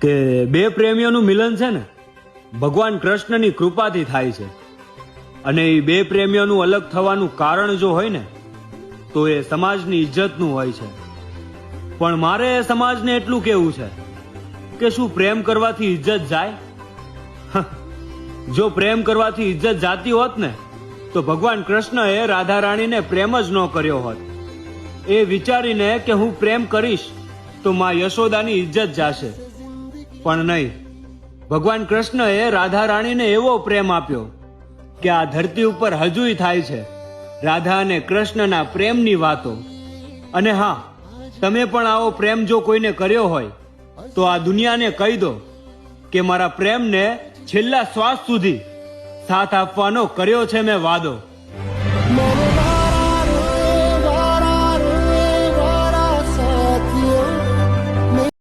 કે બે પ્રેમીઓનું મિલન છે ને ભગવાન કૃષ્ણની કૃપાથી થાય છે, અને એ બે પ્રેમીઓનું અલગ થવાનું કારણ જો હોય ને તો એ સમાજની ઇજ્જતનું હોય છે. પણ મારે એ સમાજને એટલું કહેવું છે કે શું પ્રેમ કરવાથી ઇજ્જત જાય? જો પ્રેમ કરવાથી ઇજ્જત જાતી હોત ને તો ભગવાન કૃષ્ણએ રાધા રાણીને પ્રેમ જ ન કર્યો હોત. એ વિચારીને કે હું પ્રેમ કરીશ તો માં યશોદાની ઇજ્જત જાશે. પણ નહીં, ભગવાન કૃષ્ણએ રાધા રાણીને એવો પ્રેમ આપ્યો કે આ ધરતી ઉપર હજુય થાય છે રાધા અને કૃષ્ણના પ્રેમની વાતો. અને હા, તમે પણ આવો પ્રેમ જો કોઈને કર્યો હોય તો આ દુનિયાને કહી દો કે મારા પ્રેમને છેલ્લા શ્વાસ સુધી સાથ આપવાનો કર્યો છે મેં વાદો.